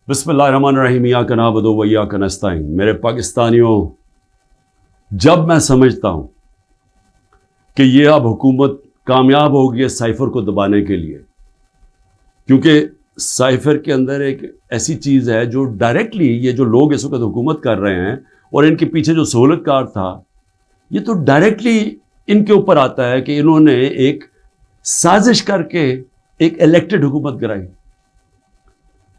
بسم اللہ الرحمن الرحیم، ایاک نعبد و ایاک نستعین۔ میرے پاکستانیوں، جب میں سمجھتا ہوں کہ یہ اب حکومت کامیاب ہوگی سائفر کو دبانے کے لیے، کیونکہ سائفر کے اندر ایک ایسی چیز ہے جو ڈائریکٹلی یہ جو لوگ اس وقت حکومت کر رہے ہیں اور ان کے پیچھے جو سہولت کار تھا، یہ تو ڈائریکٹلی ان کے اوپر آتا ہے کہ انہوں نے ایک سازش کر کے ایک الیکٹڈ حکومت کرائی،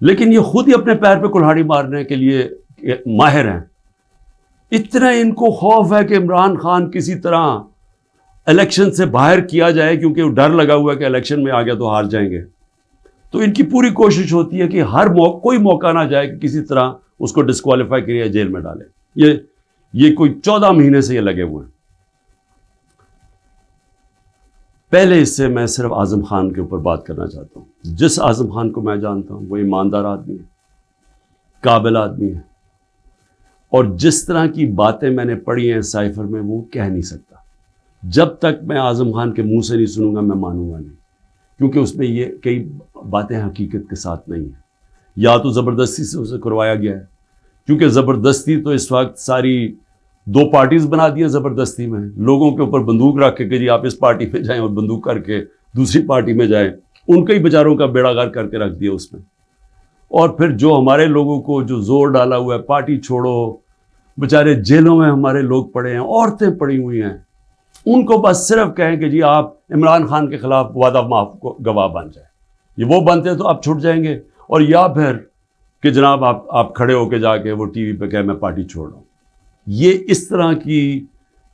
لیکن یہ خود ہی اپنے پیر پہ کلہاڑی مارنے کے لیے ماہر ہیں۔ اتنا ان کو خوف ہے کہ عمران خان کسی طرح الیکشن سے باہر کیا جائے، کیونکہ ڈر لگا ہوا ہے کہ الیکشن میں آ گیا تو ہار جائیں گے، تو ان کی پوری کوشش ہوتی ہے کہ کوئی موقع نہ جائے کہ کسی طرح اس کو ڈسکوالیفائی کرے یا جیل میں ڈالے۔ یہ کوئی 14 مہینے سے یہ لگے ہوئے ہیں۔ پہلے اس سے میں صرف اعظم خان کے اوپر بات کرنا چاہتا ہوں۔ جس اعظم خان کو میں جانتا ہوں وہ ایماندار آدمی ہے، قابل آدمی ہے، اور جس طرح کی باتیں میں نے پڑھی ہیں سائفر میں وہ کہہ نہیں سکتا۔ جب تک میں اعظم خان کے منہ سے نہیں سنوں گا میں مانوں گا نہیں، کیونکہ اس میں یہ کئی باتیں حقیقت کے ساتھ نہیں ہیں، یا تو زبردستی سے اسے کروایا گیا ہے، کیونکہ زبردستی تو اس وقت ساری 2 پارٹیز بنا دی ہیں۔ زبردستی میں لوگوں کے اوپر بندوق رکھ کے کہ جی آپ اس پارٹی میں جائیں، اور بندوق کر کے دوسری پارٹی میں جائیں، ان کے ہی بیچاروں کا بیڑا غرق کر کے رکھ دیا اس میں۔ اور پھر جو ہمارے لوگوں کو جو زور ڈالا ہوا ہے پارٹی چھوڑو، بیچارے جیلوں میں ہمارے لوگ پڑے ہیں، عورتیں پڑی ہوئی ہیں، ان کو بس صرف کہیں کہ جی آپ عمران خان کے خلاف وعدہ معاف گواہ بن جائیں، یہ وہ بنتے ہیں تو آپ چھٹ جائیں گے، اور یا پھر کہ جناب آپ کھڑے ہو کے جا کے وہ ٹی وی پہ کہیں میں پارٹی چھوڑ رہا ہوں۔ یہ اس طرح کی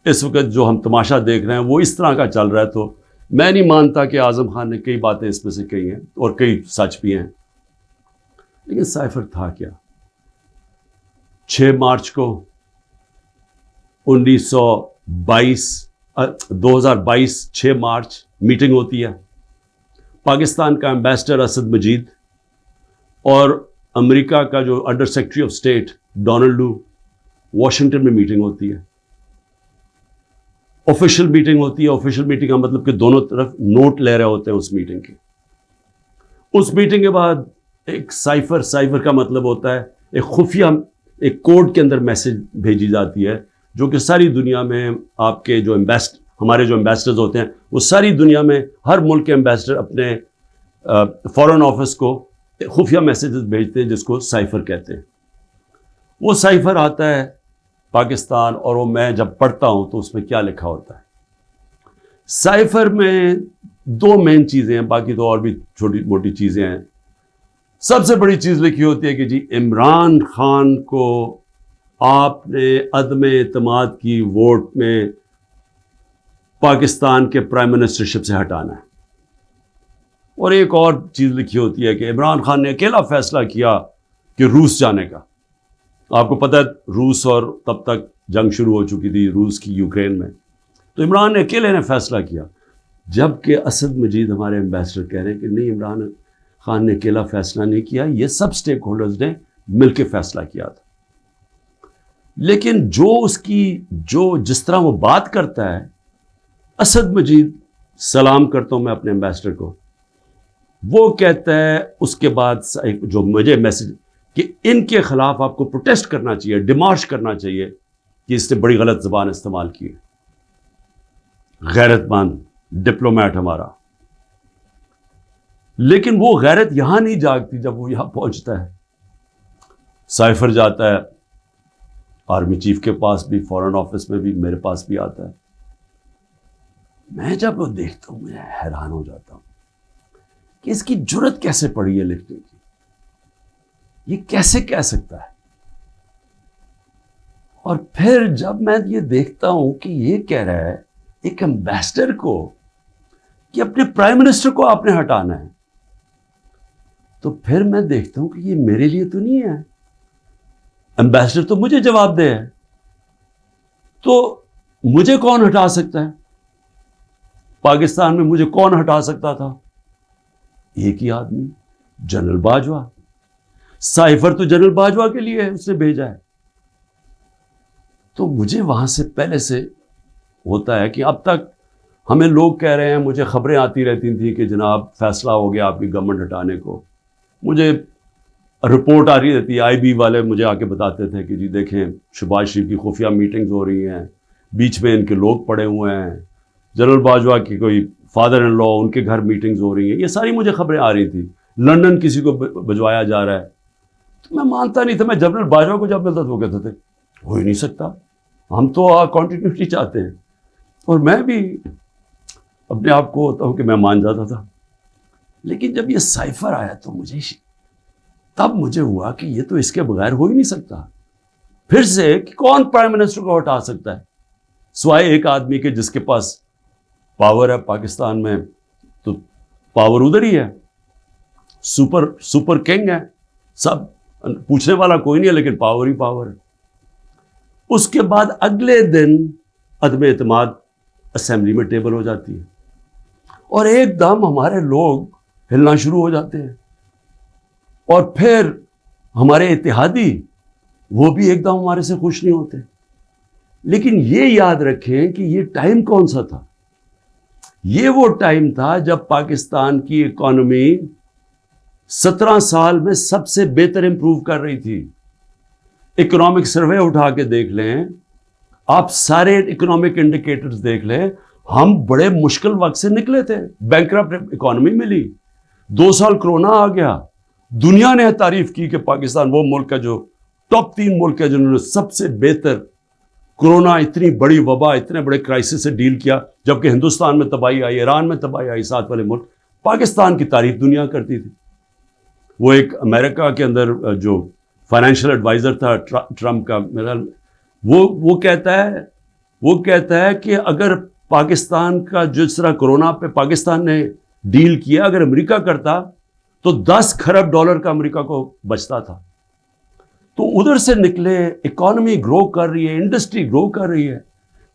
اس وقت جو ہم تماشا دیکھ رہے ہیں وہ اس طرح کا چل رہا ہے، تو میں نہیں مانتا کہ اعظم خان نے کئی باتیں اس میں سے کہی ہیں اور کئی سچ بھی ہیں، لیکن سائفر تھا کیا؟ 6 مارچ کو 2022 6 مارچ میٹنگ ہوتی ہے۔ پاکستان کا ایمبیسڈر اسد مجید اور امریکہ کا جو under secretary of state Donald Lu, Washington میں میٹنگ ہوتی ہے، آفیشیل میٹنگ ہوتی ہے۔ آفیشیل میٹنگ کا مطلب کہ دونوں طرف نوٹ لے رہے ہوتے ہیں اس میٹنگ کے۔ اس میٹنگ کے بعد ایک سائفر کا مطلب ہوتا ہے ایک خفیہ ایک کوڈ کے اندر میسج بھیجی جاتی ہے، جو کہ ساری دنیا میں آپ کے جو ہمارے جو ایمبیسڈرز ہوتے ہیں وہ ساری دنیا میں ہر ملک کے ایمبیسڈر اپنے فارن آفس کو خفیہ میسیجز بھیجتے ہیں، جس کو سائفر کہتے ہیں۔ وہ سائفر آتا ہے پاکستان، اور وہ میں جب پڑھتا ہوں تو اس میں کیا لکھا ہوتا ہے؟ سائفر میں 2 مین چیزیں ہیں، باقی تو اور بھی چھوٹی موٹی چیزیں ہیں۔ سب سے بڑی چیز لکھی ہوتی ہے کہ جی عمران خان کو آپ نے عدم اعتماد کی ووٹ میں پاکستان کے پرائم منسٹرشپ سے ہٹانا ہے۔ اور ایک اور چیز لکھی ہوتی ہے کہ عمران خان نے اکیلا فیصلہ کیا کہ روس جانے کا۔ آپ کو پتہ ہے روس، اور تب تک جنگ شروع ہو چکی تھی روس کی یوکرین میں، تو عمران نے اکیلے نے فیصلہ کیا، جبکہ اسد مجید ہمارے ایمبیسڈر کہہ رہے ہیں کہ نہیں، عمران خان نے اکیلا فیصلہ نہیں کیا، یہ سب سٹیک ہولڈرز نے مل کے فیصلہ کیا تھا۔ لیکن جس طرح وہ بات کرتا ہے، اسد مجید، سلام کرتا ہوں میں اپنے ایمبیسڈر کو، وہ کہتا ہے اس کے بعد جو مجھے میسج کہ ان کے خلاف آپ کو پروٹیسٹ کرنا چاہیے، ڈیمارش کرنا چاہیے کہ اس نے بڑی غلط زبان استعمال کی ہے۔ غیرت مند ڈپلومیٹ ہمارا، لیکن وہ غیرت یہاں نہیں جاگتی جب وہ یہاں پہنچتا ہے۔ سائفر جاتا ہے آرمی چیف کے پاس بھی، فورن آفس میں بھی، میرے پاس بھی آتا ہے۔ میں جب وہ دیکھتا ہوں میں حیران ہو جاتا ہوں کہ اس کی جرت کیسے پڑی ہے لکھنے کی، یہ کیسے کہہ سکتا ہے؟ اور پھر جب میں یہ دیکھتا ہوں کہ یہ کہہ رہا ہے ایک ایمبیسڈر کو کہ اپنے پرائم منسٹر کو آپ نے ہٹانا ہے، تو پھر میں دیکھتا ہوں کہ یہ میرے لیے تو نہیں ہے، ایمبیسڈر تو مجھے جواب دے ہے، تو مجھے کون ہٹا سکتا ہے؟ پاکستان میں مجھے کون ہٹا سکتا تھا؟ ایک ہی آدمی، جنرل باجوہ۔ سائفر تو جنرل باجوہ کے لیے ہے، اس نے بھیجا ہے۔ تو مجھے وہاں سے پہلے سے ہوتا ہے کہ اب تک ہمیں لوگ کہہ رہے ہیں، مجھے خبریں آتی رہتی تھیں کہ جناب فیصلہ ہو گیا آپ کی گورنمنٹ ہٹانے کو، مجھے رپورٹ آ رہی رہتی ہے, IB والے مجھے آ کے بتاتے تھے کہ جی دیکھیں شہباز شریف کی خفیہ میٹنگز ہو رہی ہیں, بیچ میں ان کے لوگ پڑے ہوئے ہیں, جنرل باجوہ کی کوئی فادر ان لا ان کے گھر میٹنگز ہو رہی ہیں. یہ ساری مجھے خبریں آ رہی تھیں. لنڈن کسی کو بھجوایا جا رہا ہے. تو میں مانتا نہیں تھا. میں جنرل باجوہ کو جب ملتا تو وہ کہتے تھے ہو ہی نہیں سکتا, ہم تو کنٹینیوٹی چاہتے ہیں. اور میں بھی اپنے آپ کو ہوتا ہوں کہ میں مان جاتا تھا. لیکن جب یہ سائفر آیا تو تب مجھے ہوا کہ یہ تو اس کے بغیر ہو ہی نہیں سکتا. پھر سے کہ کون پرائم منسٹر کو ہٹا سکتا ہے سوائے ایک آدمی کے جس کے پاس پاور ہے پاکستان میں. تو پاور ادھر ہی ہے, سپر کنگ ہے, سب پوچھنے والا کوئی نہیں ہے, لیکن پاور ہی پاور ہے. اس کے بعد اگلے دن عدم اعتماد اسمبلی میں ٹیبل ہو جاتی ہے, اور ایک دم ہمارے لوگ ہلنا شروع ہو جاتے ہیں. اور پھر ہمارے اتحادی وہ بھی ایک دم ہمارے سے خوش نہیں ہوتے. لیکن یہ یاد رکھیں کہ یہ ٹائم کون سا تھا. یہ وہ ٹائم تھا جب پاکستان کی اکانومی 17 سال میں سب سے بہتر امپروو کر رہی تھی. اکنامک سروے اٹھا کے دیکھ لیں آپ, سارے اکنامک انڈیکیٹرز دیکھ لیں, ہم بڑے مشکل وقت سے نکلے تھے. بینکرپٹ اکانومی ملی, 2 سال کرونا آ گیا. دنیا نے تعریف کی کہ پاکستان وہ ملک ہے جو ٹاپ 3 ملک ہے جنہوں نے سب سے بہتر کرونا, اتنی بڑی وبا, اتنے بڑے کرائسس سے ڈیل کیا. جبکہ ہندوستان میں تباہی آئی, ایران میں تباہی آئی, ساتھ والے ملک. پاکستان کی تعریف دنیا کرتی تھی. وہ ایک امریکہ کے اندر جو فائنینشیل ایڈوائزر تھا ٹرمپ کا, میرا وہ کہتا ہے کہ اگر پاکستان کا جس طرح کرونا پہ پاکستان نے ڈیل کیا, اگر امریکہ کرتا تو 10 کھرب ڈالر کا امریکہ کو بچتا تھا. تو ادھر سے نکلے, اکانومی گرو کر رہی ہے, انڈسٹری گرو کر رہی ہے.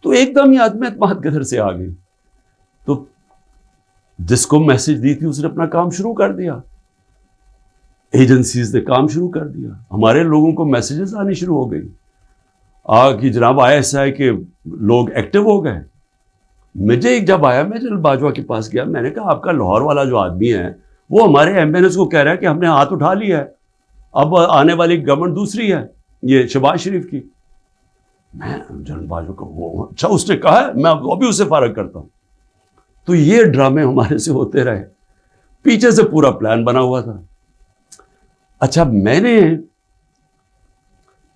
تو ایک دم یہ عدم اعتماد کدھر سے آ گئی. تو جس کو میسج دی تھی اس نے اپنا کام شروع کر دیا, ایجنسیز نے کام شروع کر دیا, ہمارے لوگوں کو میسیجز آنی شروع ہو گئی کہ جناب ISI کے لوگ ایکٹیو ہو گئے. مجھے جب آیا, میں جنرل باجوہ کے پاس گیا, میں نے کہا آپ کا لاہور والا جو آدمی ہے وہ ہمارے MNS کو کہہ رہا ہے کہ ہم نے ہاتھ اٹھا لیا ہے, اب آنے والی گورنمنٹ دوسری ہے, یہ شہباز شریف کی. میں جنرل باجوہ کو وہ اچھا اس نے کہا ہے, میں ابھی اسے فارغ کرتا ہوں. تو یہ ڈرامے ہمارے سے ہوتے رہے, پیچھے سے پورا پلان بنا ہوا تھا. اچھا میں نے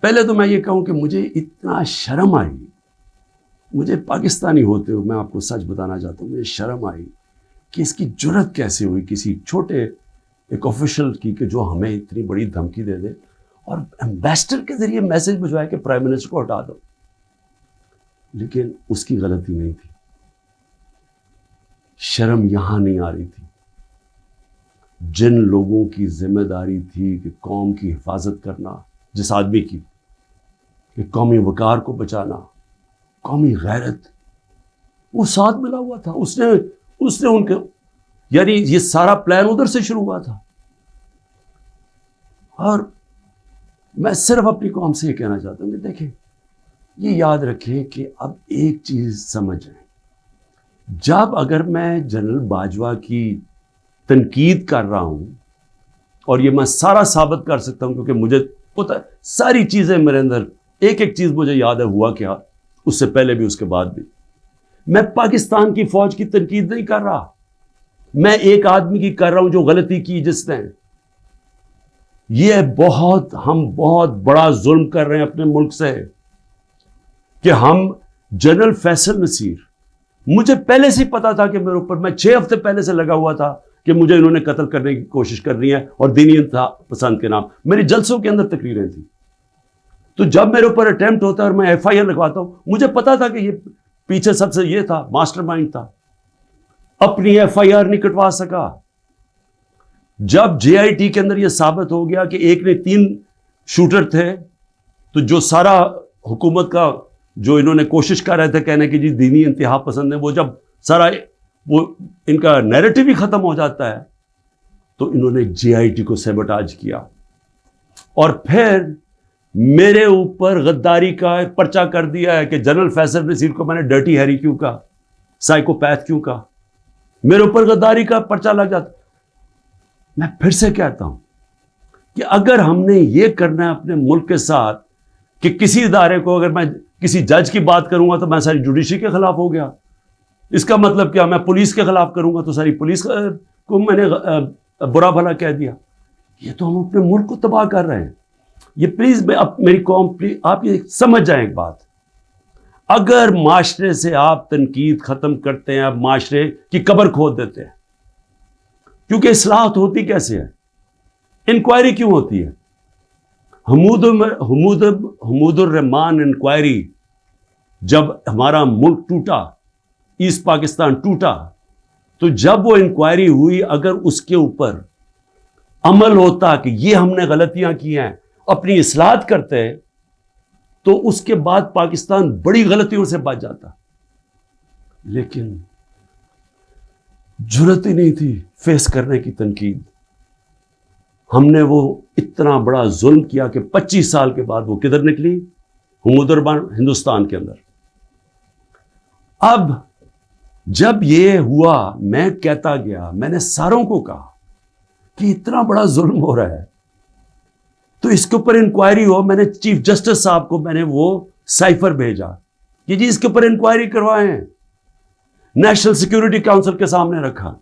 پہلے تو میں یہ کہوں کہ مجھے اتنا شرم آئی, مجھے پاکستانی ہوتے ہوئے میں آپ کو سچ بتانا چاہتا ہوں, مجھے شرم آئی کہ اس کی جرت کیسے ہوئی کسی چھوٹے ایک آفیشل کی کہ جو ہمیں اتنی بڑی دھمکی دے دے اور ایمبیسڈر کے ذریعے میسج بھجوائے کہ پرائم منسٹر کو ہٹا دو. لیکن اس کی غلطی نہیں تھی. شرم یہاں نہیں آ رہی تھی. جن لوگوں کی ذمہ داری تھی کہ قوم کی حفاظت کرنا, جس آدمی کی کہ قومی وقار کو بچانا, قومی غیرت, وہ ساتھ ملا ہوا تھا. اس نے ان کے, یعنی یہ سارا پلان ادھر سے شروع ہوا تھا. اور میں صرف اپنی قوم سے یہ کہنا چاہتا ہوں کہ دیکھیں, یہ یاد رکھیں کہ اب ایک چیز سمجھیں, جب اگر میں جنرل باجوہ کی تنقید کر رہا ہوں, اور یہ میں سارا ثابت کر سکتا ہوں کیونکہ مجھے پتہ ہے ساری چیزیں میرے اندر, ایک ایک چیز مجھے یاد ہے ہوا کیا, اس سے پہلے بھی اس کے بعد بھی. میں پاکستان کی فوج کی تنقید نہیں کر رہا, میں ایک آدمی کی کر رہا ہوں جو غلطی کی جس نے. یہ ہم بہت بڑا ظلم کر رہے ہیں اپنے ملک سے کہ ہم جنرل فیصل نصیر, مجھے پہلے سے پتا تھا کہ میرے اوپر, میں 6 ہفتے پہلے سے لگا ہوا تھا کہ مجھے انہوں نے قتل کرنے کی کوشش کر رہی ہے اور دینی انتہا پسند کے نام. میری جلسوں کے اندر تقریریں تھیں. تو جب میرے اوپر اٹیمپٹ ہوتا ہے اور میں FIR لگواتا ہوں, مجھے پتا تھا کہ یہ پیچھے سب سے یہ تھا, ماسٹر مائنڈ تھا. اپنی FIR نہیں کٹوا سکا. جب JIT کے اندر یہ ثابت ہو گیا کہ ایک نے 3 شوٹر تھے, تو جو سارا حکومت کا جو انہوں نے کوشش کر رہے تھے کہنے کی جی دینی انتہا پسند ہے, وہ جب سارا وہ ان کا نیریٹو ہی ختم ہو جاتا ہے, تو انہوں نے JIT کو سیبوٹاج کیا. اور پھر میرے اوپر غداری کا پرچہ کر دیا ہے کہ جنرل فیصل نصیر کو میں نے ڈرٹی ہیری کیوں کہا, سائیکوپیتھ کیوں کہا, میرے اوپر غداری کا پرچہ لگ جاتا. میں پھر سے کہتا ہوں کہ اگر ہم نے یہ کرنا ہے اپنے ملک کے ساتھ کہ کسی ادارے کو اگر میں کسی جج کی بات کروں گا تو میں ساری جوڈیشری کے خلاف ہو گیا، اس کا مطلب کیا؟ میں پولیس کے خلاف کروں گا تو ساری پولیس کو میں نے برا بھلا کہہ دیا. یہ تو ہم اپنے ملک کو تباہ کر رہے ہیں. یہ پلیز میری قوم پلیز آپ یہ سمجھ جائیں ایک بات، اگر معاشرے سے آپ تنقید ختم کرتے ہیں، آپ معاشرے کی قبر کھود دیتے ہیں. کیونکہ اصلاحات ہوتی کیسے ہے؟ انکوائری کیوں ہوتی ہے؟ حمود الرحمان انکوائری، جب ہمارا ملک ٹوٹا، ایسٹ پاکستان ٹوٹا، تو جب وہ انکوائری ہوئی، اگر اس کے اوپر عمل ہوتا کہ یہ ہم نے غلطیاں کی ہیں، اپنی اصلاحات کرتے، تو اس کے بعد پاکستان بڑی غلطیوں سے بچ جاتا. لیکن جرات ہی نہیں تھی فیس کرنے کی تنقید. ہم نے وہ اتنا بڑا ظلم کیا کہ 25 سال کے بعد وہ کدھر نکلی؟ حمود الرحمان ہندوستان کے اندر. اب جب یہ ہوا، میں کہتا گیا، میں نے ساروں کو کہا کہ اتنا بڑا ظلم ہو رہا ہے تو اس کے اوپر انکوائری ہو. میں نے چیف جسٹس صاحب کو میں نے وہ سائفر بھیجا کہ جی اس کے اوپر انکوائری کروائیں. نیشنل سیکیورٹی کاؤنسل کے سامنے رکھا.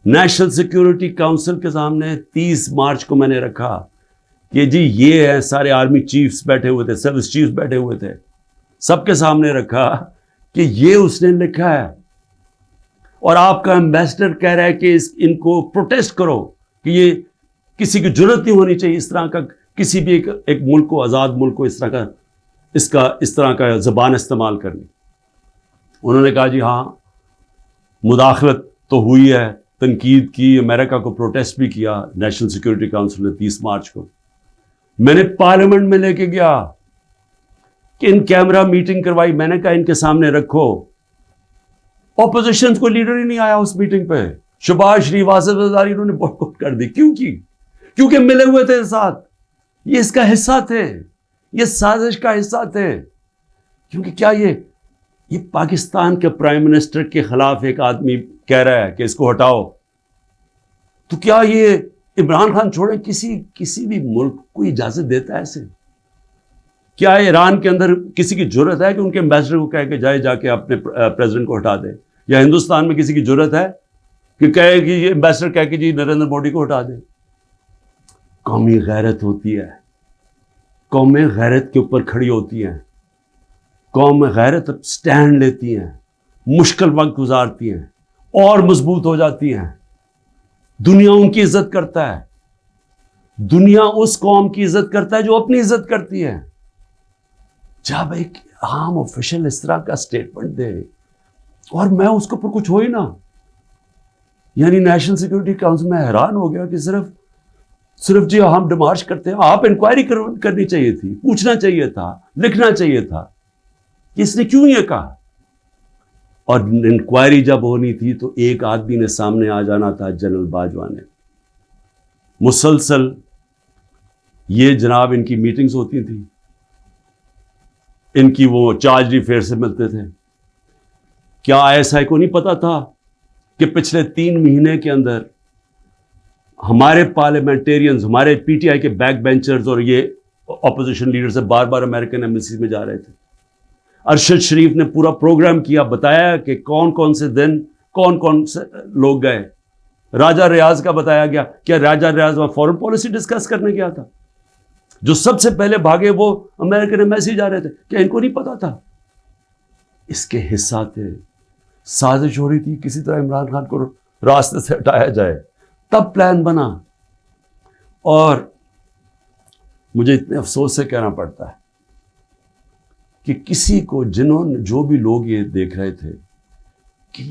نیشنل سیکیورٹی کاؤنسل کے سامنے 30 مارچ کو میں نے رکھا کہ جی یہ ہے، سارے آرمی چیفز بیٹھے ہوئے تھے، سروس چیفز بیٹھے ہوئے تھے، سب کے سامنے رکھا کہ یہ اس نے لکھا ہے اور آپ کا ایمبیسڈر کہہ رہا ہے کہ ان کو پروٹیسٹ کرو کہ یہ کسی کی جرات نہیں ہونی چاہیے اس طرح کا، کسی بھی ایک ملک کو، آزاد ملک کو اس طرح کا زبان استعمال کرنی. انہوں نے کہا جی ہاں مداخلت تو ہوئی ہے، تنقید کی، امریکہ کو پروٹیسٹ بھی کیا نیشنل سیکیورٹی کاؤنسل نے 30 مارچ کو. میں نے پارلیمنٹ میں لے کے گیا کہ ان کیمرہ میٹنگ کروائی. میں نے کہا ان کے سامنے رکھو. اپوزیشن کو لیڈر ہی نہیں آیا اس میٹنگ پہ. شہباز شریف، آصف زرداری انہوں نے بائیکاٹ کر دی. کیوں کی؟ کیونکہ ملے ہوئے تھے ساتھ، یہ اس کا حصہ تھے، یہ سازش کا حصہ تھے. کیونکہ کیا یہ پاکستان کے پرائم منسٹر کے خلاف ایک آدمی کہہ رہا ہے کہ اس کو ہٹاؤ، تو کیا یہ عمران خان چھوڑیں کسی بھی ملک کو اجازت دیتا ہے ایسے؟ کیا ایران کے اندر کسی کی جرت ہے کہ ان کے ایمبیسڈر کو کہے کہ جا کے اپنے پریزیڈنٹ کو ہٹا دے؟ یا ہندوستان میں کسی کی جرت ہے کہ کہے کہ یہ ایمبیسڈر کہے کہ جی نریندر مودی کو ہٹا دے؟ قومی غیرت ہوتی ہے، قومیں غیرت کے اوپر کھڑی ہوتی ہیں، قوم غیرت سٹینڈ لیتی ہیں، مشکل وقت گزارتی ہیں اور مضبوط ہو جاتی ہیں. دنیا ان کی عزت کرتا ہے، دنیا اس قوم کی عزت کرتا ہے جو اپنی عزت کرتی ہے. جب ایک عام آفیشل اس طرح کا سٹیٹمنٹ دے اور میں اس کے اوپر کچھ ہو ہی نہ، یعنی نیشنل سیکیورٹی کاؤنسل میں حیران ہو گیا کہ صرف جی ہم ڈیمارش کرتے ہیں. آپ انکوائری کرنی چاہیے تھی، پوچھنا چاہیے تھا، لکھنا چاہیے تھا کہ اس نے کیوں یہ کہا. اور انکوائری جب ہونی تھی تو ایک آدمی نے سامنے آ جانا تھا، جنرل باجوہ نے. مسلسل یہ جناب ان کی میٹنگز ہوتی تھیں، ان کی وہ چارج افیئر سے ملتے تھے. کیا ایسا کو نہیں پتا تھا کہ پچھلے 3 مہینے کے اندر ہمارے پارلیمنٹیرینز، ہمارے پی ٹی آئی کے بیک بینچرز اور یہ اپوزیشن لیڈر سے بار بار امریکن ایمبیسی میں جا رہے تھے. ارشد شریف نے پورا پروگرام کیا، بتایا کہ کون سے دن کون سے لوگ گئے. راجہ ریاض کا بتایا گیا. کیا راجہ ریاض وہاں فورن پالیسی ڈسکس کرنے گیا تھا؟ جو سب سے پہلے بھاگے وہ امریکن ایمبیسی جا رہے تھے. کیا ان کو نہیں پتا تھا؟ اس کے حصہ تھے. سازش ہو رہی تھی کسی طرح عمران خان کو راستے سے ہٹایا جائے، تب پلان بنا. اور مجھے اتنے افسوس سے کہنا پڑتا ہے کہ کسی کو جو بھی لوگ یہ دیکھ رہے تھے کہ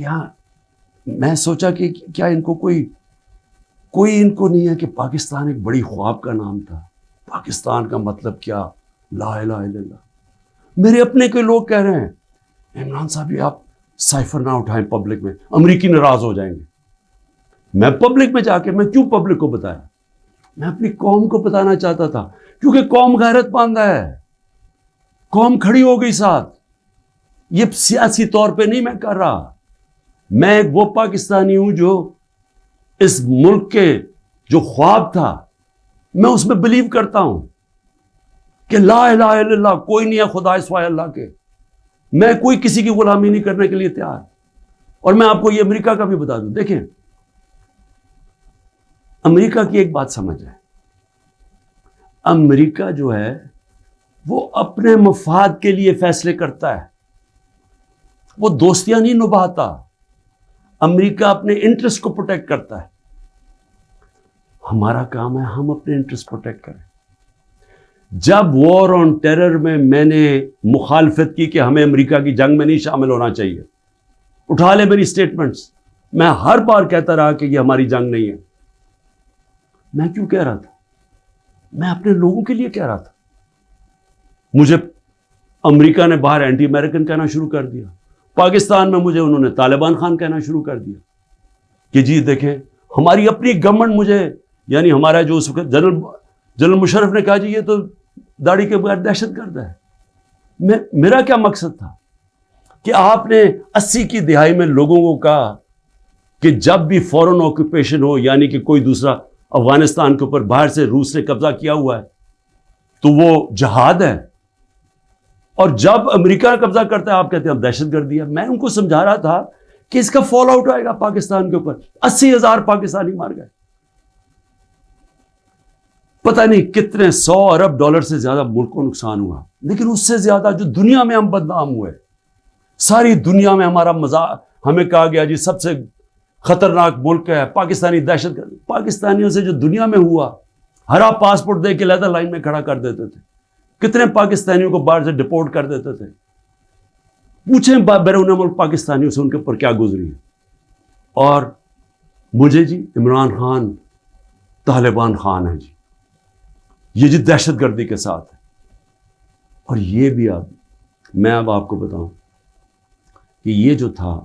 میں سوچا کہ کیا ان کو کوئی ان کو نہیں ہے کہ پاکستان ایک بڑی خواب کا نام تھا. پاکستان کا مطلب کیا؟ لا الہ الا اللہ. میرے اپنے کے لوگ کہہ رہے ہیں عمران صاحب یہ آپ سائفر نہ اٹھائیں پبلک میں، امریکی ناراض ہو جائیں گے. میں پبلک میں جا کے میں کیوں پبلک کو بتایا؟ میں اپنی قوم کو بتانا چاہتا تھا، کیونکہ قوم غیرت مند ہے، قوم کھڑی ہو گئی ساتھ. یہ سیاسی طور پہ نہیں میں کر رہا، میں ایک وہ پاکستانی ہوں جو اس ملک کے جو خواب تھا میں اس میں بلیو کرتا ہوں کہ لا الہ الا اللہ، کوئی نہیں ہے خدا سوائے اللہ کے، میں کوئی کسی کی غلامی نہیں کرنے کے لیے تیار۔ اور میں آپ کو یہ امریکہ کا بھی بتا دوں، دیکھیں امریکہ کی ایک بات سمجھ ہے، امریکہ جو ہے وہ اپنے مفاد کے لیے فیصلے کرتا ہے، وہ دوستیاں نہیں نبھاتا، امریکہ اپنے انٹرسٹ کو پروٹیکٹ کرتا ہے۔ ہمارا کام ہے ہم اپنے انٹرسٹ پروٹیکٹ کریں۔ جب وار آن ٹیرر میں نے مخالفت کی کہ ہمیں امریکہ کی جنگ میں نہیں شامل ہونا چاہیے، اٹھا لے میری سٹیٹمنٹس، میں ہر بار کہتا رہا کہ یہ ہماری جنگ نہیں ہے۔ میں کیوں کہہ رہا تھا؟ میں اپنے لوگوں کے لیے کہہ رہا تھا۔ مجھے امریکہ نے باہر اینٹی امریکن کہنا شروع کر دیا، پاکستان میں مجھے انہوں نے طالبان خان کہنا شروع کر دیا کہ جی دیکھیں ہماری اپنی گورنمنٹ مجھے، یعنی ہمارا جو اس وقت جنرل مشرف نے کہا جی یہ تو داڑھی کے بغیر دہشت گرد ہے۔ میرا کیا مقصد تھا کہ آپ نے 80 کی دہائی میں لوگوں کو کہا کہ جب بھی فورن آکوپیشن ہو، یعنی کہ کوئی دوسرا افغانستان کے اوپر باہر سے روس نے قبضہ کیا ہوا ہے تو وہ جہاد ہے، اور جب امریکہ قبضہ کرتا ہے آپ کہتے ہیں اب دہشت گردی ہے۔ میں ان کو سمجھا رہا تھا کہ اس کا فال آؤٹ آئے گا پاکستان کے اوپر، 80,000 پاکستانی مار گئے، پتہ نہیں کتنے 100 ارب ڈالر سے زیادہ ملک کو نقصان ہوا، لیکن اس سے زیادہ جو دنیا میں ہم بدنام ہوئے، ساری دنیا میں ہمارا مذاق، ہمیں کہا گیا جی سب سے خطرناک ملک ہے پاکستانی دہشت گرد۔ پاکستانیوں سے جو دنیا میں ہوا، ہرا پاسپورٹ دے کے لیدر لائن میں کھڑا کر دیتے تھے، کتنے پاکستانیوں کو باہر سے ڈپورٹ کر دیتے تھے۔ پوچھیں بیرون ملک پاکستانیوں سے ان کے اوپر کیا گزری ہے۔ اور مجھے جی عمران خان طالبان خان ہے جی، یہ جی دہشت گردی کے ساتھ ہے۔ اور یہ بھی میں اب آپ کو بتاؤں کہ یہ جو تھا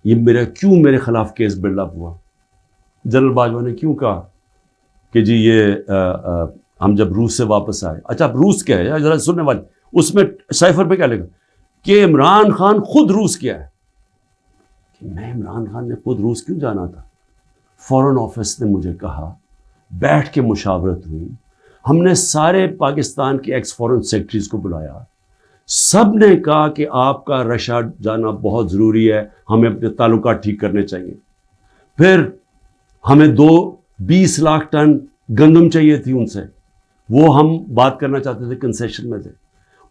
یہ کیوں میرے خلاف کیس بلڈ اپ ہوا۔ جنرل باجوہ نے کیوں کہا کہ جی یہ ہم جب روس سے واپس آئے، اچھا اب روس کیا ہے ذرا سننے والے، اس میں سائفر پہ کیا لکھا کہ عمران خان خود روس کیا ہے۔ میں عمران خان نے خود روس کیوں جانا تھا؟ فورن آفس نے مجھے کہا، بیٹھ کے مشاورت ہوئی، ہم نے سارے پاکستان کے ایکس فورن سیکرٹریز کو بلایا، سب نے کہا کہ آپ کا رشیا جانا بہت ضروری ہے، ہمیں اپنے تعلقات ٹھیک کرنے چاہیے۔ پھر ہمیں 20 لاکھ ٹن گندم چاہیے تھی ان سے، وہ ہم بات کرنا چاہتے تھے، کنسیشن میں تھے۔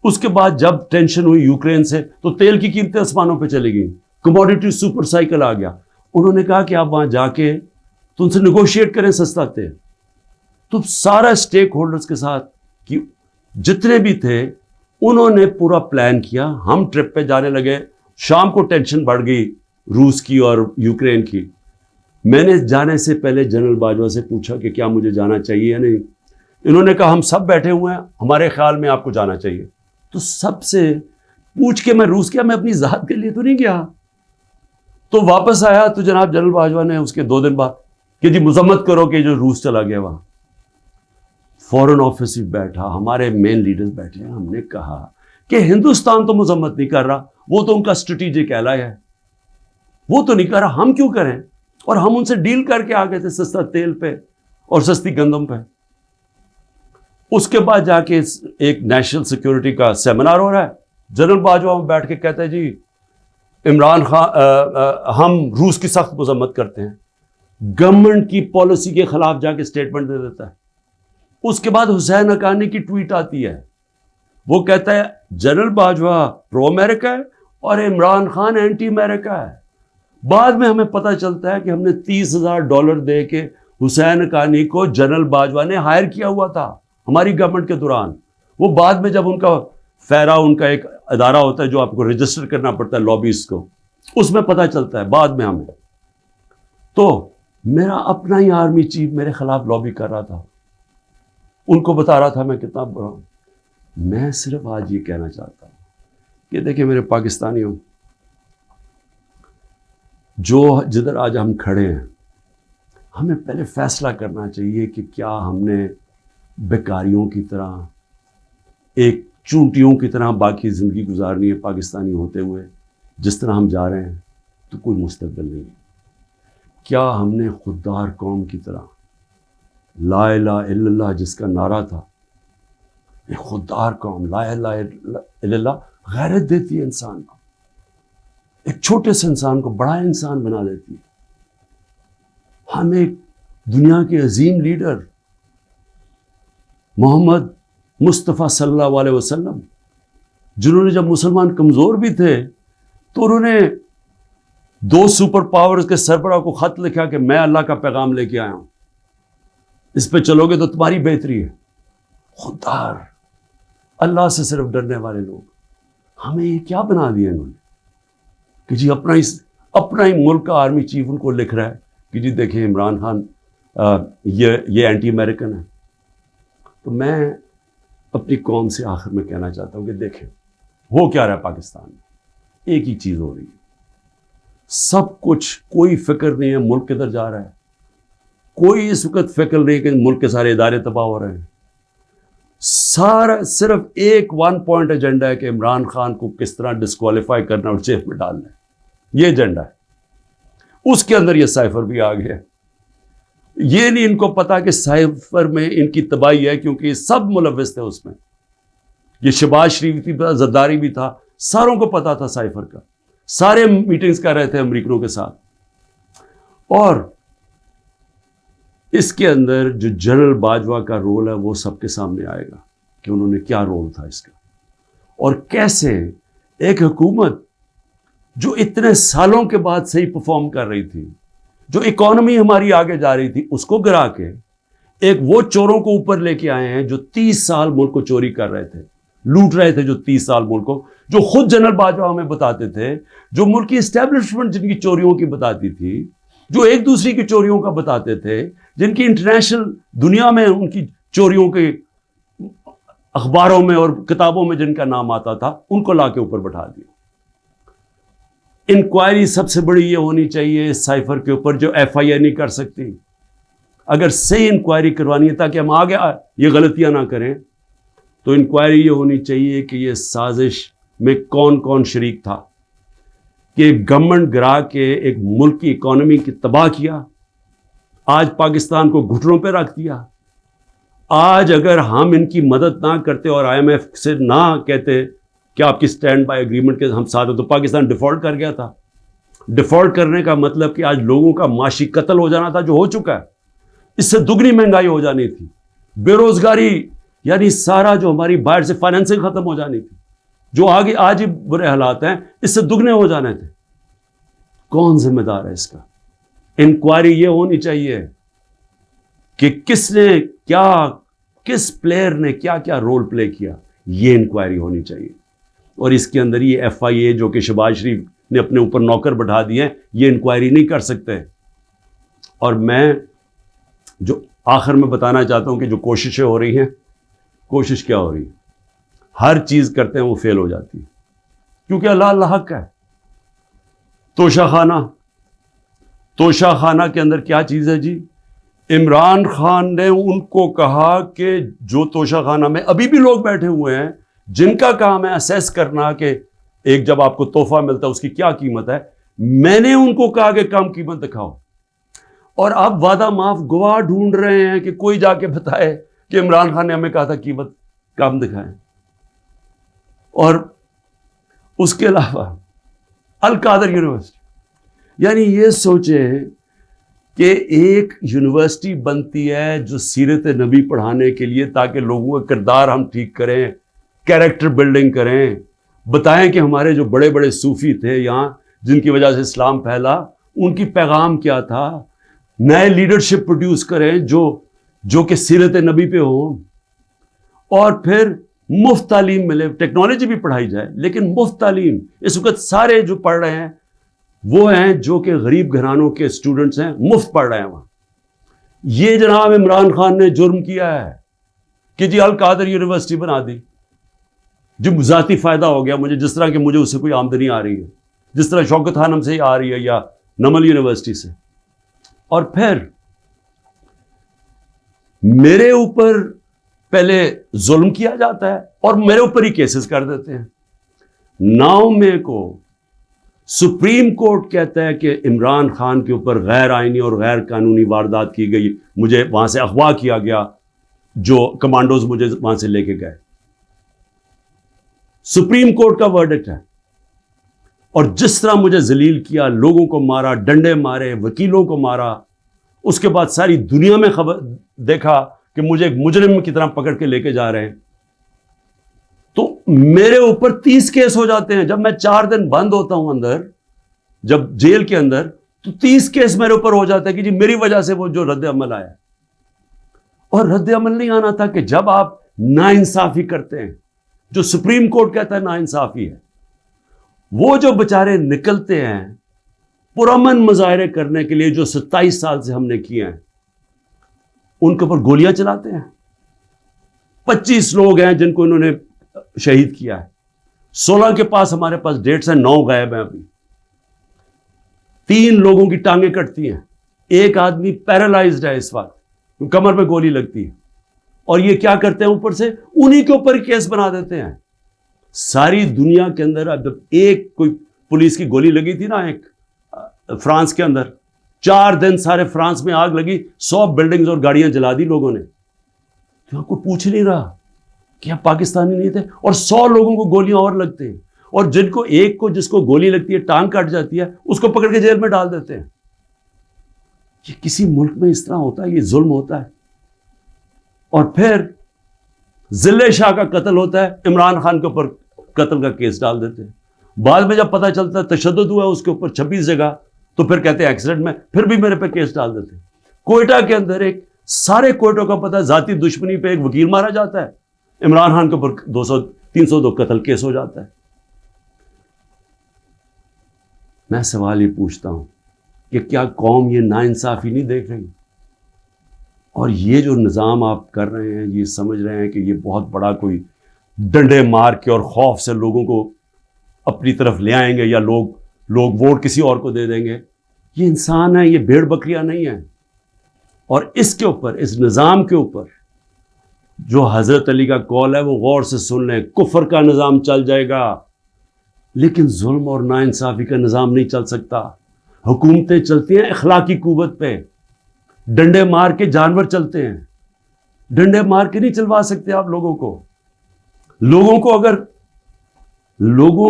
اس کے بعد جب ٹینشن ہوئی یوکرین سے تو تیل کی قیمتیں آسمانوں پہ چلی گئیں، کموڈیٹی سپر سائیکل آ گیا۔ انہوں نے کہا کہ آپ وہاں جا کے تو ان سے نیگوشیٹ کریں سستا تیل۔ تو سارا اسٹیک ہولڈرز کے ساتھ کہ جتنے بھی تھے انہوں نے پورا پلان کیا، ہم ٹرپ پہ جانے لگے۔ شام کو ٹینشن بڑھ گئی روس کی اور یوکرین کی۔ میں نے جانے سے پہلے جنرل باجوہ سے پوچھا کہ کیا مجھے جانا چاہیے یا نہیں۔ انہوں نے کہا ہم سب بیٹھے ہوئے ہیں، ہمارے خیال میں آپ کو جانا چاہیے۔ تو سب سے پوچھ کے میں روس گیا، میں اپنی ذات کے لیے تو نہیں گیا۔ تو واپس آیا تو جناب جنرل باجوہ نے اس کے 2 دن بعد کہ جی مذمت کرو کہ جو روس چلا گیا وہاں۔ فورن آفس بھی بیٹھا، ہمارے مین لیڈرز بیٹھے ہیں، ہم نے کہا کہ ہندوستان تو مذمت نہیں کر رہا، وہ تو ان کا اسٹریٹجک ایلائی ہے، وہ تو نہیں کر رہا، ہم کیوں کریں؟ اور ہم ان سے ڈیل کر کے آ گئے تھے سستا تیل پہ اور سستی گندم پہ۔ اس کے بعد جا کے ایک نیشنل سیکیورٹی کا سیمینار ہو رہا ہے، جنرل باجوہ بیٹھ کے کہتا ہے جی عمران خان ہم روس کی سخت مذمت کرتے ہیں، گورنمنٹ کی پالیسی کے خلاف جا کے اسٹیٹمنٹ دے دیتا ہے۔ اس کے بعد حسین حقانی کی ٹویٹ آتی ہے، وہ کہتا ہے جنرل باجوہ پرو امریکہ ہے اور عمران خان اینٹی امریکہ ہے۔ بعد میں ہمیں پتہ چلتا ہے کہ ہم نے $30,000 دے کے حسین حقانی کو جنرل باجوہ نے ہائر کیا ہوا تھا ہماری گورنمنٹ کے دوران۔ وہ بعد میں جب ان کا فیرا، ان کا ایک ادارہ ہوتا ہے جو آپ کو رجسٹر کرنا پڑتا ہے لابیز کو، اس میں پتہ چلتا ہے بعد میں ہمیں۔ تو میرا اپنا ہی آرمی چیف میرے خلاف لابی کر رہا تھا، ان کو بتا رہا تھا میں کتنا برا ہوں۔ میں صرف آج یہ کہنا چاہتا ہوں کہ دیکھیں میرے پاکستانیوں، جو جدھر آج ہم کھڑے ہیں، ہمیں پہلے فیصلہ کرنا چاہیے کہ کیا ہم نے بیکاریوں کی طرح، ایک چونٹیوں کی طرح باقی زندگی گزارنی ہے پاکستانی ہوتے ہوئے؟ جس طرح ہم جا رہے ہیں تو کوئی مستقبل نہیں ہے۔ کیا ہم نے خوددار قوم کی طرح لا الہ الا اللہ جس کا نعرہ تھا، یہ خوددار قوم لا الہ الا اللہ غیرت دیتی ہے انسان کو، ایک چھوٹے سے انسان کو بڑا انسان بنا دیتی ہے. ہم ایک دنیا کے عظیم لیڈر محمد مصطفیٰ صلی اللہ علیہ وسلم، جنہوں نے جب مسلمان کمزور بھی تھے تو انہوں نے 2 سپر پاورز کے سربراہ کو خط لکھا کہ میں اللہ کا پیغام لے کے آیا ہوں، اس پہ چلو گے تو تمہاری بہتری ہے. خوددار، اللہ سے صرف ڈرنے والے لوگ. ہمیں یہ کیا بنا دیا انہوں نے کہ جی اپنا ہی ملک کا آرمی چیف ان کو لکھ رہا ہے کہ جی دیکھیں عمران خان یہ اینٹی امریکن ہے. تو میں اپنی قوم سے آخر میں کہنا چاہتا ہوں کہ دیکھیں ہو کیا رہا ہے پاکستان میں. ایک ہی چیز ہو رہی ہے، سب کچھ، کوئی فکر نہیں ہے ملک کدھر جا رہا ہے، کوئی اس وقت فکر نہیں کہ ملک کے سارے ادارے تباہ ہو رہے ہیں. سارا صرف ایک 1 پوائنٹ ایجنڈا ہے کہ عمران خان کو کس طرح ڈسکوالیفائی کرنا اور جیل میں ڈالنا ہے. یہ ایجنڈا ہے. اس کے اندر یہ سائفر بھی آ گیا. یہ نہیں ان کو پتا کہ سائفر میں ان کی تباہی ہے، کیونکہ یہ سب ملوث تھے اس میں. یہ شہباز شریف بھی تھا، زرداری بھی تھا، ساروں کو پتا تھا سائفر کا. سارے میٹنگز کر رہے تھے امریکنوں کے ساتھ. اور اس کے اندر جو جنرل باجوہ کا رول ہے وہ سب کے سامنے آئے گا کہ انہوں نے کیا رول تھا اس کا، اور کیسے ایک حکومت جو اتنے سالوں کے بعد صحیح پرفارم کر رہی تھی، جو اکانومی ہماری آگے جا رہی تھی، اس کو گرا کے ایک وہ چوروں کو اوپر لے کے آئے ہیں جو 30 سال ملک کو چوری کر رہے تھے، لوٹ رہے تھے، جو 30 سال ملک کو، جو خود جنرل باجوہ ہمیں بتاتے تھے، جو ملک کی اسٹیبلشمنٹ جن کی چوریوں کی بتاتی تھی، جو ایک دوسری کی چوریوں کا بتاتے تھے، جن کی انٹرنیشنل دنیا میں ان کی چوریوں کے اخباروں میں اور کتابوں میں جن کا نام آتا تھا، ان کو لا کے اوپر بٹھا دیا. انکوائری سب سے بڑی یہ ہونی چاہیے سائفر کے اوپر جو ایف آئی اے نہیں کر سکتی. اگر صحیح انکوائری کروانی ہے تاکہ ہم آگے یہ غلطیاں نہ کریں، تو انکوائری یہ ہونی چاہیے کہ یہ سازش میں کون کون شریک تھا کہ گورنمنٹ گرا کے ایک ملک کی اکانومی کی تباہ کیا، آج پاکستان کو گھٹنوں پہ رکھ دیا. آج اگر ہم ان کی مدد نہ کرتے اور آئی ایم ایف سے نہ کہتے کہ آپ کی سٹینڈ بائی ایگریمنٹ کے ہم ساتھ ہیں، تو پاکستان ڈیفالٹ کر گیا تھا. ڈیفالٹ کرنے کا مطلب کہ آج لوگوں کا معاشی قتل ہو جانا تھا، جو ہو چکا ہے. اس سے دگنی مہنگائی ہو جانی تھی، بے روزگاری، یعنی سارا جو ہماری باہر سے فائنینسنگ ختم ہو جانی تھی، جو آگے آج ہی برے حالات ہیں، اس سے دگنے ہو جانے تھے. کون ذمہ دار ہے اس کا؟ انکوائری یہ ہونی چاہیے کہ کس نے کیا، کس پلیئر نے کیا کیا رول پلے کیا. یہ انکوائری ہونی چاہیے. اور اس کے اندر یہ ایف آئی اے جو کہ شہباز شریف نے اپنے اوپر نوکر بٹھا دیے ہیں، یہ انکوائری نہیں کر سکتے. اور میں جو آخر میں بتانا چاہتا ہوں کہ جو کوششیں ہو رہی ہیں، کوشش کیا ہو رہی ہے؟ ہر چیز کرتے ہیں وہ فیل ہو جاتی ہے، کیونکہ اللہ حق ہے. توشہ خانہ کے اندر کیا چیز ہے جی؟ عمران خان نے ان کو کہا کہ جو توشہ خانہ میں ابھی بھی لوگ بیٹھے ہوئے ہیں جن کا کام ہے اسیس کرنا کہ ایک جب آپ کو تحفہ ملتا ہے اس کی کیا قیمت ہے، میں نے ان کو کہا کہ کم قیمت دکھاؤ. اور آپ وعدہ معاف گواہ ڈھونڈ رہے ہیں کہ کوئی جا کے بتائے کہ عمران خان نے ہمیں کہا تھا قیمت کم دکھائیں. اور اس کے علاوہ القادر یونیورسٹی، یعنی یہ سوچیں کہ ایک یونیورسٹی بنتی ہے جو سیرت نبی پڑھانے کے لیے، تاکہ لوگوں کا کردار ہم ٹھیک کریں، کیریکٹر بلڈنگ کریں، بتائیں کہ ہمارے جو بڑے بڑے صوفی تھے یہاں جن کی وجہ سے اسلام پھیلا، ان کی پیغام کیا تھا. نئے لیڈرشپ پروڈیوس کریں جو کہ سیرت نبی پہ ہوں. اور پھر مفت تعلیم ملے، ٹیکنالوجی بھی پڑھائی جائے لیکن مفت تعلیم. اس وقت سارے جو پڑھ رہے ہیں وہ ہیں جو کہ غریب گھرانوں کے اسٹوڈنٹس ہیں، مفت پڑھ رہے ہیں وہاں. یہ جناب عمران خان نے جرم کیا ہے کہ جی القادر یونیورسٹی بنا دی، جو ذاتی فائدہ ہو گیا مجھے، جس طرح کہ مجھے اس سے کوئی آمدنی آ رہی ہے، جس طرح شوکت خانم سے ہی آ رہی ہے یا نمل یونیورسٹی سے. اور پھر میرے اوپر پہلے ظلم کیا جاتا ہے اور میرے اوپر ہی کیسز کر دیتے ہیں. 9 مئی کو سپریم کورٹ کہتا ہے کہ عمران خان کے اوپر غیر آئینی اور غیر قانونی واردات کی گئی، مجھے وہاں سے اغوا کیا گیا، جو کمانڈوز مجھے وہاں سے لے کے گئے. سپریم کورٹ کا ورڈکٹ ہے. اور جس طرح مجھے ذلیل کیا، لوگوں کو مارا، ڈنڈے مارے، وکیلوں کو مارا، اس کے بعد ساری دنیا میں خبر دیکھا کہ مجھے ایک مجرم کی طرح پکڑ کے لے کے جا رہے ہیں. تو میرے اوپر 30 کیس ہو جاتے ہیں. جب میں 4 دن بند ہوتا ہوں اندر، جب جیل کے اندر، تو 30 کیس میرے اوپر ہو جاتا ہے کہ جی میری وجہ سے وہ جو رد عمل آیا. اور رد عمل نہیں آنا تھا کہ جب آپ ناانصافی کرتے ہیں، جو سپریم کورٹ کہتا ہے ناانصافی ہے، وہ جو بچارے نکلتے ہیں پرامن مظاہرے کرنے کے لیے، جو 27 سال سے ہم نے کیے ہیں، ان کے اوپر گولیاں چلاتے ہیں. 25 لوگ ہیں جن کو انہوں نے شہید کیا ہے. 16 کے پاس ہمارے پاس ڈیٹس ہیں، 9 غائب ہیں ابھی. 3 لوگوں کی ٹانگیں کٹتی ہیں. ایک آدمی پیرالائزڈ ہے اس وقت، کمر پہ گولی لگتی ہے. اور یہ کیا کرتے ہیں، اوپر سے انہی کے اوپر کیس بنا دیتے ہیں. ساری دنیا کے اندر اب جب ایک کوئی پولیس کی گولی لگی تھی نا، ایک فرانس کے اندر، 4 دن سارے فرانس میں آگ لگی، 100 بلڈنگز اور گاڑیاں جلا دی لوگوں نے. تو کوئی پوچھ نہیں رہا کہ آپ پاکستانی نہیں تھے. اور 100 لوگوں کو گولیاں اور لگتے ہیں، اور جن کو ایک کو جس کو گولی لگتی ہے، ٹانگ کٹ جاتی ہے، اس کو پکڑ کے جیل میں ڈال دیتے ہیں. یہ کسی ملک میں اس طرح ہوتا ہے؟ یہ ظلم ہوتا ہے. اور پھر ضلع شاہ کا قتل ہوتا ہے، عمران خان کے اوپر قتل کا کیس ڈال دیتے ہیں. بعد میں جب پتہ چلتا ہے تشدد ہوا اس کے اوپر 26 جگہ، تو پھر کہتے ہیں ایکسیڈنٹ میں، پھر بھی میرے پہ کیس ڈال دیتے ہیں. کوئٹہ کے اندر ایک سارے کوئٹوں کا پتہ ہے، ذاتی دشمنی پہ ایک وکیل مارا جاتا ہے، عمران خان کے اوپر 302 قتل کیس ہو جاتا ہے. میں سوال یہ پوچھتا ہوں کہ کیا قوم یہ ناانصافی نہیں دیکھ رہی؟ اور یہ جو نظام آپ کر رہے ہیں، یہ سمجھ رہے ہیں کہ یہ بہت بڑا کوئی ڈنڈے مار کے اور خوف سے لوگوں کو اپنی طرف لے آئیں گے، یا لوگ ووٹ کسی اور کو دے دیں گے. یہ انسان ہے، یہ بھیڑ بکریاں نہیں ہیں. اور اس کے اوپر، اس نظام کے اوپر جو حضرت علی کا قول ہے وہ غور سے سن لیں. کفر کا نظام چل جائے گا، لیکن ظلم اور ناانصافی کا نظام نہیں چل سکتا. حکومتیں چلتی ہیں اخلاقی قوت پہ. ڈنڈے مار کے جانور چلتے ہیں، ڈنڈے مار کے نہیں چلوا سکتے آپ لوگوں کو. لوگوں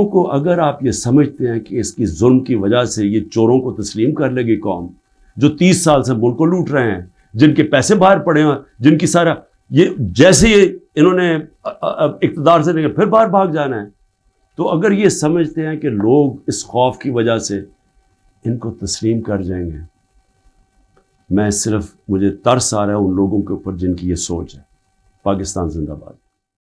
کو اگر آپ یہ سمجھتے ہیں کہ اس کی ظلم کی وجہ سے یہ چوروں کو تسلیم کر لے گی قوم، جو 30 سال سے ملک کو لوٹ رہے ہیں، جن کے پیسے باہر پڑے ہیں، جن کی سارا یہ جیسے انہوں نے اقتدار سے لے کے پھر باہر بھاگ جانا ہے، تو اگر یہ سمجھتے ہیں کہ لوگ اس خوف کی وجہ سے ان کو تسلیم کر جائیں گے، مجھے ترس آ رہا ہے ان لوگوں کے اوپر جن کی یہ سوچ ہے. پاکستان زندہ باد.